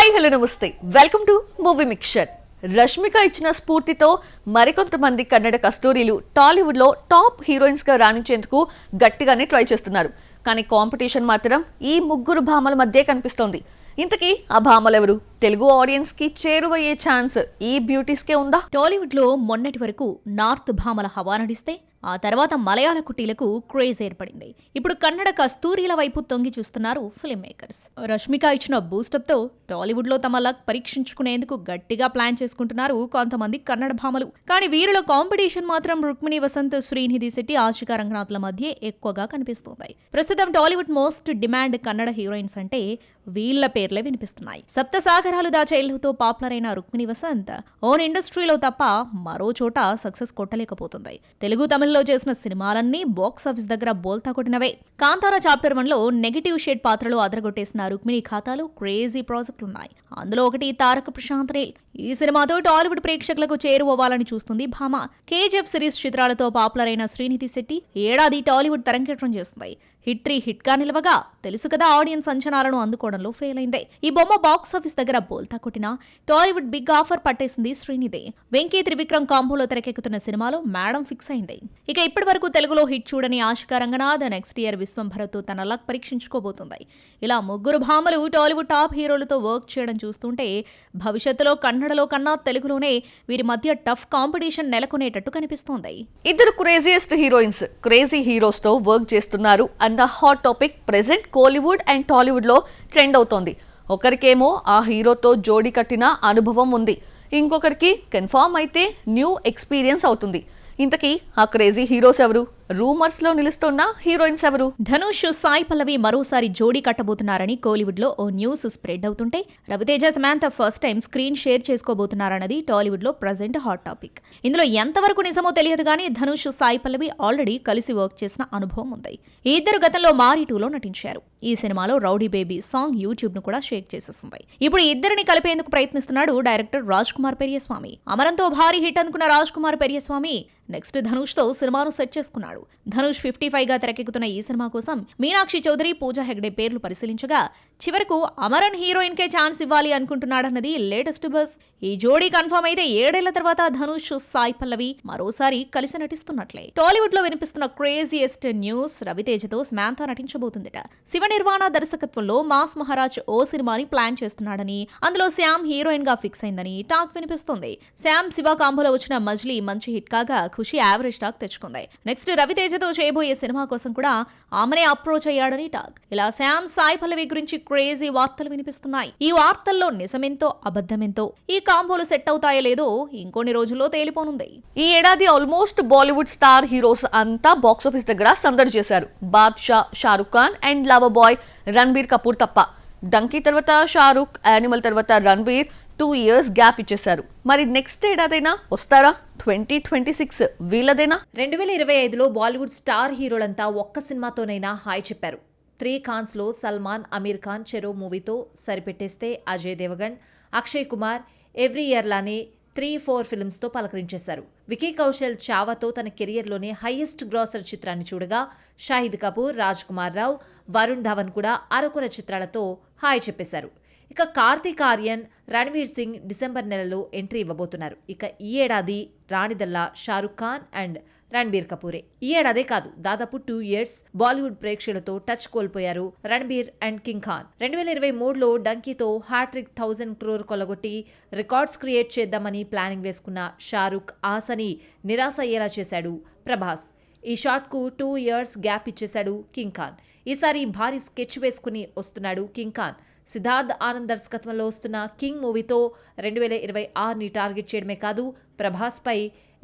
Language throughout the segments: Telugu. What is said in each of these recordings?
హాయ్ హలో నమస్తే welcome to movie mixture. Rashmika ఇచ్చిన స్ఫూర్తితో మరికొంతమంది కన్నడ కస్తూరీలు టాలీవుడ్ లో టాప్ హీరోయిన్స్ గా రాణించేందుకు గట్టిగానే ట్రై చేస్తున్నారు. కానీ కాంపిటీషన్ మాత్రం ఈ ముగ్గురు భామల మధ్య కనిపిస్తోంది. ఇంతకీ ఆ భామలెవరు? తెలుగు ఆడియన్స్ కి చేరువయ్యే ఛాన్స్ ఈ బ్యూటీస్ కే ఉందా? టాలీవుడ్ లో మొన్నటి వరకు నార్త్ భామల హవా నడిస్తే ఆ తర్వాత మలయాళ కుటీలకు క్రేజ్ ఏర్పడింది. ఇప్పుడు కన్నడ కస్తూరీల వైపు తొంగి చూస్తున్నారు ఫిల్మ్ మేకర్స్. రష్మిక ఇచ్చిన బూస్టప్ తో టాలీవుడ్ లో తమ లక్ పరీక్షించుకునేందుకు గట్టిగా ప్లాన్ చేసుకుంటున్నారు కొంతమంది కన్నడ భామలు. కానీ వీరిలో కాంపిటీషన్ మాత్రం రుక్మిణి వసంత్, శ్రీనిధి శెట్టి, ఆశికా రంగనాథ్ల మధ్య ఎక్కువగా కనిపిస్తోంది. ప్రస్తుతం Tollywood most demand Kannada heroines అంటే వీళ్ల పేర్లే వినిపిస్తున్నాయి. సప్త సాగరాలు దాచే ఇల్లుతో పాపులర్ అయిన రుక్మిణి వసంత్ ఓన్ ఇండస్ట్రీలో తప్ప మరో చోట సక్సెస్ కొట్టలేకపోతుంది. తెలుగు తమిళ్లో చేసిన సినిమాలన్నీ బాక్స్ ఆఫీస్ దగ్గర బోల్తా కొట్టినవే. కాంతారా చాప్టర్ 1లో నెగటివ్ షేడ్ పాత్రలో అదరగొట్టేసిన రుక్మిణి ఖాతాలో క్రేజీ ప్రాజెక్టులున్నాయి. అందులో ఒకటి తారక ప్రశాంత్ రేల్. ఈ సినిమాతో టాలీవుడ్ ప్రేక్షకులకు చేరువవ్వాలని చూస్తుంది భామ. కేజీఎఫ్ సిరీస్ చిత్రాలతో పాపులర్ అయిన శ్రీనిధి శెట్టి ఏడాది టాలీవుడ్ తరంగేట్రం చేస్తుంది. హిట్ 3 హిట్ గా నిలవగా తెలుసు కదా ఆడియన్స్ అంచనాలను అందుకోవడంలో ఫెయిల్ అయింది. ఈ బొమ్మ బాక్స్ ఆఫీస్ దగ్గర బోల్తా కొట్టినా టాలీవుడ్ బిగ్ ఆఫర్ పట్టేసింది శ్రీనిధి. వెంకీ త్రివిక్రమ్ కాంబోలో తెరకెక్కుతున్న సినిమాలో మేడం ఫిక్స్ అయింది. ఇక ఇప్పటి వరకు తెలుగులో హిట్ చూడని ఆశికా రంగనాథ్ నెక్స్ట్ ఇయర్ విశ్వంభరత్ తన లక్ పరీక్షించుకోబోతుంది. ఇలా ముగ్గురు భామలు టాలీవుడ్ టాప్ హీరోలతో వర్క్ చేయడం చూస్తుంటే భవిష్యత్తులో కన్నడలో కన్నా తెలుగులోనే వీరి మధ్య టఫ్ కాంపిటీషన్ నెలకొనేటట్టు కనిపిస్తోంది. ఇద్దరు క్రేజియస్ట్ హీరోయిన్స్ క్రేజీ హీరోస్ తో వర్క్ చేస్తున్నారు అన్న hot topic present Kollywood and Tollywood లో ట్రెండ్ అవుతోంది. ఒకరికేమో ఆ హీరోతో జోడీ కట్టిన అనుభవం ఉంది, ఇంకొకరికి కన్ఫర్మ్ అయితే న్యూ ఎక్స్పీరియన్స్ అవుతుంది. ఇంతకీ ఆ క్రేజీ హీరోస్ ఎవరు? రూమర్స్ లో నిలుస్తున్న హీరోయిన్స్ ఎవరు? ధనుష్, సాయి పల్లవి మరోసారి జోడీ కట్టబోతున్నారని కోలీవుడ్ లో ఓ న్యూస్ స్ప్రెడ్ అవుతుంటే Ravi Teja, Samantha first time screen share చేసుకోబోతున్నారన్నది టాలీవుడ్ లో ప్రెజెంట్ హాట్ టాపిక్. ఇందులో ఎంతవరకు నిజమో తెలియదు కానీ ధనుష్, సాయి పల్లవి ఆల్రెడీ కలిసి వర్క్ చేసిన అనుభవం ఉంది. ఈ ఇద్దరు గతంలో మారి 2లో నటించారు. ఈ సినిమాలో రౌడీ బేబీ సాంగ్ యూట్యూబ్ ను కూడా షేక్ చేసేస్తుంది. ఇప్పుడు ఇద్దరిని కలిపేందుకు ప్రయత్నిస్తున్నాడు డైరెక్టర్ రాజ్ కుమార్ పెరియస్వామి. అమరంతో భారీ హిట్ అందుకున్న రాజ్ కుమార్ పెరియస్వామి నెక్స్ట్ ధనుష్ తో సినిమాను సెట్ చేసుకున్నాడు. ధనుష్ 55 గా తెరకెక్కుతున్న ఈ సినిమా కోసం మీనాక్షి చౌదరి, పూజా హెగ్డే పేర్లు పరిశీలించగా చివరకు అమరన్ హీరోయిన్ కే ఛాన్స్ ఇవ్వాలి అనుకుంటున్నాడన్నది లేటెస్ట్ బస్. ఈ జోడీ కన్ఫర్మ్ అయితే 7 ఏళ్ల తర్వాత ధనుష్, సాయి పల్లవి మరోసారి కలిసి నటిస్తున్నట్లే. టాలీవుడ్ లో వినిపిస్తున్న క్రేజియస్ట్ న్యూస్ రవితేజతో సమాంత నటించబోతుందట. శివ నిర్వాణ దర్శకత్వంలో మాస్ మహారాజ్ ఓ సినిమాని ప్లాన్ చేస్తున్నాడని, అందులో శ్యామ్ హీరోయిన్ గా ఫిక్స్ అయిందని టాక్ వినిపిస్తుంది. శ్యామ్ శివ కాంబోలో వచ్చిన మజ్లీ మంచి హిట్ కాగా ఖుషి యావరేజ్ టాక్ తెచ్చుకుంది. నెక్స్ట్ రవితేజతో చేయబోయే సినిమా కోసం కూడా ఆమెనే అప్రోచ్ అయ్యాడని టాక్. ఇలా శ్యామ్, సాయి పల్లవి గురించి క్రేజీ వార్తలు వినిపిస్తున్నాయి. ఈ వార్తల్లో నిజమెంతో అబద్ధమెంతో, ఈ కాంబోలు సెట్ అవుతాయో లేదో ఇంకొన్ని రోజుల్లో తేలిపోనుంది. ఈ ఏడాది ఆల్మోస్ట్ బాలీవుడ్ స్టార్ హీరోస్ అంతా బాక్స్ ఆఫీస్ దగ్గర సందడి చేశారు. Badshah, Shahrukh Khan and lover boy Ranbir Kapoor తప్ప. డంకీ తర్వాత షారుఖ్, యానిమల్ తర్వాత రణబీర్ 2 years గ్యాప్ ఇచ్చేశారు. మరి నెక్స్ట్ ఏడాదైనా వస్తారా? 2026 వీళ్ళదేనా? 2025లో బాలీవుడ్ స్టార్ హీరోలంతా ఒక్క సినిమాతోనైనా హాయ్ చెప్పారు. 3 ఖాన్స్లో సల్మాన్, అమీర్ ఖాన్ చెరో మూవీతో సరిపెట్టేస్తే అజయ్ దేవగన్, అక్షయ్ కుమార్ ఎవ్రీ ఇయర్ లానే 3-4 ఫిల్మ్స్తో పలకరించేశారు. వికీ కౌశల్ చావాతో తన కెరియర్లోనే హైయెస్ట్ గ్రాసర్ చిత్రాన్ని చూడగా షాహిద్ కపూర్, రాజ్ కుమార్ రావు, వరుణ్ ధవన్ కూడా అరకొర చిత్రాలతో హాయ్ చెప్పేశారు. ఇక కార్తీక్ ఆర్యన్, రణ్వీర్ సింగ్ డిసెంబర్ నెలలో ఎంట్రీ ఇవ్వబోతున్నారు. ఇక ఈ ఏడాది రాణిదల్లా షారుఖ్ ఖాన్ అండ్ రణ్బీర్ కపూరే. ఈ ఏడాదే కాదు, దాదాపు 2 years బాలీవుడ్ ప్రేక్షకులతో టచ్ కోల్పోయారు రణ్బీర్ అండ్ కింగ్ ఖాన్. 2023లో డంకీతో హ్యాట్రిక్ 1000 crore కొల్లగొట్టి రికార్డ్స్ క్రియేట్ చేద్దామని ప్లానింగ్ వేసుకున్న షారుఖ్ ఆశని నిరాశ అయ్యేలా చేశాడు ప్రభాస్. ఈ షాట్కు 2 years గ్యాప్ ఇచ్చేశాడు కింగ్ ఖాన్. ఈసారి భారీ స్కెచ్ వేసుకుని వస్తున్నాడు కింగ్ ఖాన్. సిద్ధార్థ్ ఆనంద్ దర్శకత్వంలో వస్తున్న కింగ్ మూవీతో 2026ని టార్గెట్ చేయడమే కాదు, ప్రభాస్పై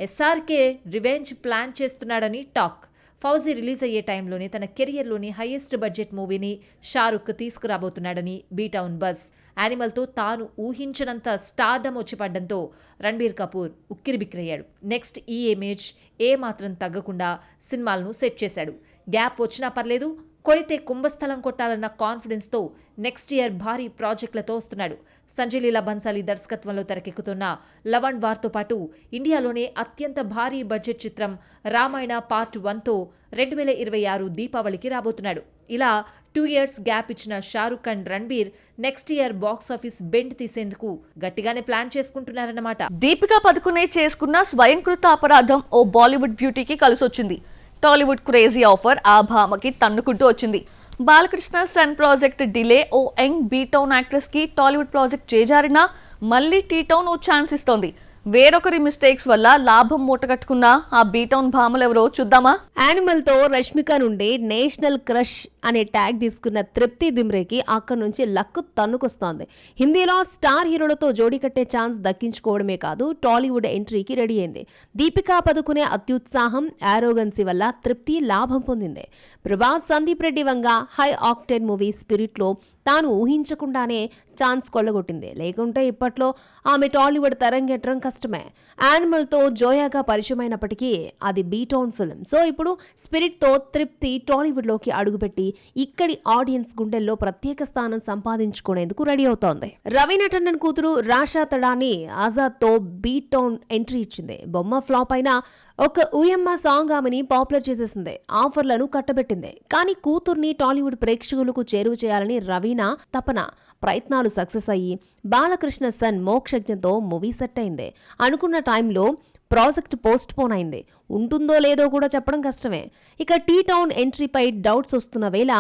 ఎస్ఆర్కే రివెంజ్ ప్లాన్ చేస్తున్నాడని టాక్. ఫౌజీ రిలీజ్ అయ్యే టైంలోనే తన కెరియర్లోని హైయెస్ట్ బడ్జెట్ మూవీని షారుఖ్ తీసుకురాబోతున్నాడని బీటౌన్ బజ్. యానిమల్తో తాను ఊహించనంత స్టార్డమ్ వచ్చిపడ్డంతో రణ్బీర్ కపూర్ ఉక్కిరిబిక్కిరయ్యాడు. నెక్స్ట్ ఈ ఇమేజ్ ఏమాత్రం తగ్గకుండా సినిమాలను సెట్ చేశాడు. గ్యాప్ వచ్చినా పర్లేదు, కొడితే కుంభస్థలం కొట్టాలన్న కాన్ఫిడెన్స్తో నెక్స్ట్ ఇయర్ భారీ ప్రాజెక్టులతో వస్తున్నాడు. సంజయ్ లీలా బన్సాలి దర్శకత్వంలో తెరకెక్కుతున్న లవణ్ వార్తో పాటు ఇండియాలోనే అత్యంత భారీ బడ్జెట్ చిత్రం రామాయణ పార్ట్ 1తో 2026 దీపావళికి రాబోతున్నాడు. ఇలా 2 years గ్యాప్ ఇచ్చిన Shahrukh and Ranbir next year box office bend తీసేందుకు గట్టిగానే ప్లాన్ చేసుకుంటున్నారన్నమాట. దీపికా పదుకునే చేసుకున్న స్వయంకృత అపరాధం ఓ బాలీవుడ్ బ్యూటీకి కలిసొచ్చింది. టాలీవుడ్ క్రేజీ ఆఫర్ ఆ భామకి తన్నుకుంటూ వచ్చింది. బాలకృష్ణ సన్ ప్రాజెక్ట్ డిలే, ఓ యంగ్ బీ టౌన్ యాక్ట్రెస్ కి టాలీవుడ్ ప్రాజెక్ట్ చేజారినా మళ్ళీ టీ టౌన్ ఓ ఛాన్స్ ఇస్తోంది. వేరొకరి మిస్టేక్స్ వల్ల లాభం మూటగట్టుకున్న ఆ బీ టౌన్ భామలెవరో చూద్దామా? యానిమల్ తో రష్మిక నుండి నేషనల్ క్రష్ అనే ట్యాగ్ తీసుకున్న తృప్తి దిమ్రేకి అక్కడి నుంచి లక్కు తన్నుకొస్తోంది. హిందీలో స్టార్ హీరోలతో జోడీ కట్టే ఛాన్స్ దక్కించుకోవడమే కాదు, టాలీవుడ్ ఎంట్రీకి రెడీ అయింది. దీపికా పదుకునే అత్యుత్సాహం, ఆరోగన్సీ వల్ల తృప్తి లాభం పొందింది. Prabhas, Sandeep Reddy Vanga high octane movie spirit లో తాను ఊహించకుండానే ఛాన్స్ కొల్లగొట్టింది. లేకుంటే ఇప్పట్లో ఆమె టాలీవుడ్ తరంగెట్టడం కష్టమే. యానిమల్ తో జోయాగా పరిచయమైనప్పటికీ అది బీటౌన్ ఫిల్మ్. సో ఇప్పుడు స్పిరిట్ తో తృప్తి టాలీవుడ్ లోకి అడుగుపెట్టి ఇక్కడి ఆడియన్స్ గుండెల్లో ప్రత్యేక స్థానం సంపాదించుకునేందుకు రెడీ అవుతోంది. రవీనా టండన్ కూతురు రాషా తడాని ఆజాద్ తో బీటౌన్ ఎంట్రీ ఇచ్చింది. బొమ్మ ఫ్లాప్ అయినా ఒక ఊయమ్మ సాంగ్ ఆమెని పాపులర్ చేసేసింది, ఆఫర్లను కట్టబెట్టింది. కానీ కూతుర్ని టాలీవుడ్ ప్రేక్షకులకు చేరువ చేయాలని రవీనా తపన. ప్రయత్నాలు సక్సెస్ అయ్యి బాలకృష్ణ సన్ మోక్షజ్ఞతో మూవీ సెట్ అయింది. అనుకున్న టైంలో ప్రాజెక్ట్ పోస్ట్ పోన్ అయింది. ఉంటుందో లేదో కూడా చెప్పడం కష్టమే. ఇక టీ టౌన్ ఎంట్రీపై డౌట్స్ వస్తున్న వేళ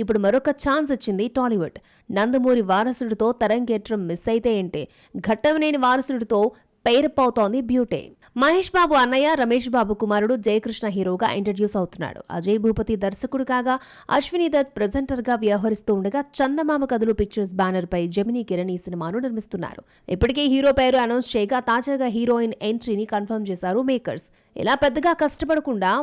ఇప్పుడు మరొక ఛాన్స్ ఇచ్చింది టాలీవుడ్. నందమూరి వారసుడితో తరంగేట్రం మిస్ అయితే ఏంటి, ఘట్టమనేని వారసుడితో పేరప్ అవుతోంది బ్యూటీ. మహేష్ బాబు అన్నయ్య రమేష్ బాబు కుమారుడు జయకృష్ణ హీరోగా ఇంట్రడ్యూస్ అవుతున్నాడు. అజయ్ భూపతి దర్శకుడు కాగా అశ్విని దత్ ప్రెజెంటర్ గా వ్యవహరిస్తూ ఉండగా చందమామ కథలు పిక్చర్స్ బ్యానర్ పై జమినీ కిరణ్ ఈ సినిమాను నిర్మిస్తున్నారు. ఇప్పటికే హీరో పేరు అనౌన్స్ చేయగా తాజాగా హీరోయిన్ ఎంట్రీని కన్ఫర్మ్ చేశారు మేకర్స్. ఇలా పెద్దగా కష్టపడకుండా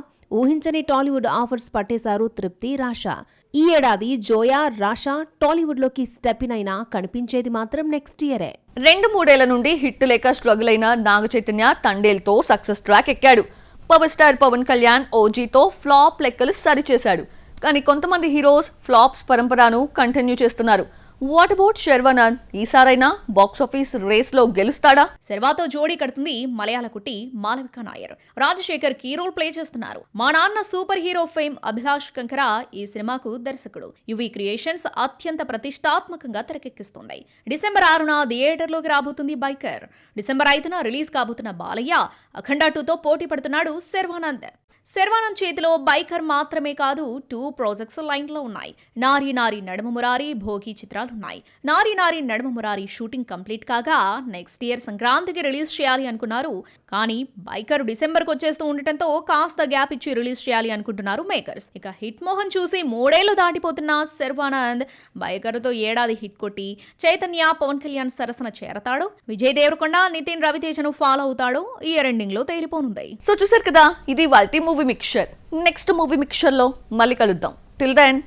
ఊహించని టాలీవుడ్ ఆఫర్స్ పట్టేశారు తృప్తి, రాషా. ఈ ఏడాది జోయా, రాషా టాలీవుడ్ లోకి స్టెప్ ఇన్ అయినా కనిపించేది మాత్రం నెక్స్ట్ ఇయరే. 2-3 నుండి హిట్ లేక స్ట్రగుల్ అయిన నాగ చైతన్య తండేల్తో సక్సెస్ ట్రాక్ ఎక్కాడు. పవర్ స్టార్ పవన్ కళ్యాణ్ ఓజీతో ఫ్లాప్ లెక్కలు సరిచేశాడు. కానీ కొంతమంది హీరోస్ ఫ్లాప్స్ పరంపరను కంటిన్యూ చేస్తున్నారు. What about Sharwanand? ఈసారైనా బాక్సాఫీస్ రేస్ లో గెలుస్తాడా? శర్వాతో జోడీ కడుతుంది మలయాళ కుట్టి Malavika Nair. Rajasekhar key role play చేస్తున్నారు. Maa Nanna super hero fame Abhilash Kankara ఈ సినిమాకు దర్శకుడు. యువి క్రియేషన్స్ అత్యంత ప్రతిష్టాత్మకంగా తెరకెక్కిస్తుంది. డిసెంబర్ 6న థియేటర్లోకి రాబోతుంది బైకర్. డిసెంబర్ 5న రిలీజ్ కాబోతున్న బాలయ్య అఖండ 2తో పోటీ పడుతున్నాడు శర్వానంద్. శర్వానంద్ చేతిలో బైకర్ మాత్రమే కాదు, 2 ప్రాజెక్ట్స్ లైన్ లో ఉన్నాయి. నారీ నారీ నడుమ మురారి, భోగి చిత్రాలున్నాయి. నారీ నారీ నడుమ మురారి షూటింగ్ కంప్లీట్ కాగా నెక్స్ట్ ఇయర్ సంక్రాంతికి రిలీజ్ చేయాలి అనుకున్నారు. కానీ బైకర్ డిసెంబర్కి వచ్చేస్తూ ఉండటంతో కాస్త గ్యాప్ ఇచ్చి రిలీజ్ చేయాలి అనుకుంటున్నారు మేకర్స్. ఇక హిట్ మోహన్ చూసి 3 ఏళ్లు దాటిపోతున్న శర్వానంద్ బైకర్తో ఏడాది హిట్ కొట్టి చైతన్య, పవన్ కళ్యాణ్ సరసన చేరతాడు. విజయ్ దేవరకొండ, నితిన్ రవితేజను ఫాలో అవుతాడు. ఇయర్ ఎండింగ్ లో తేలిపోనుంది. సో చూసారు కదా, ఇది వాల్టీ movie mixture. Next movie mixture లో మళ్ళీ కలుద్దాం. Till then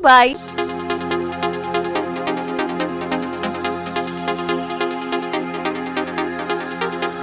bye.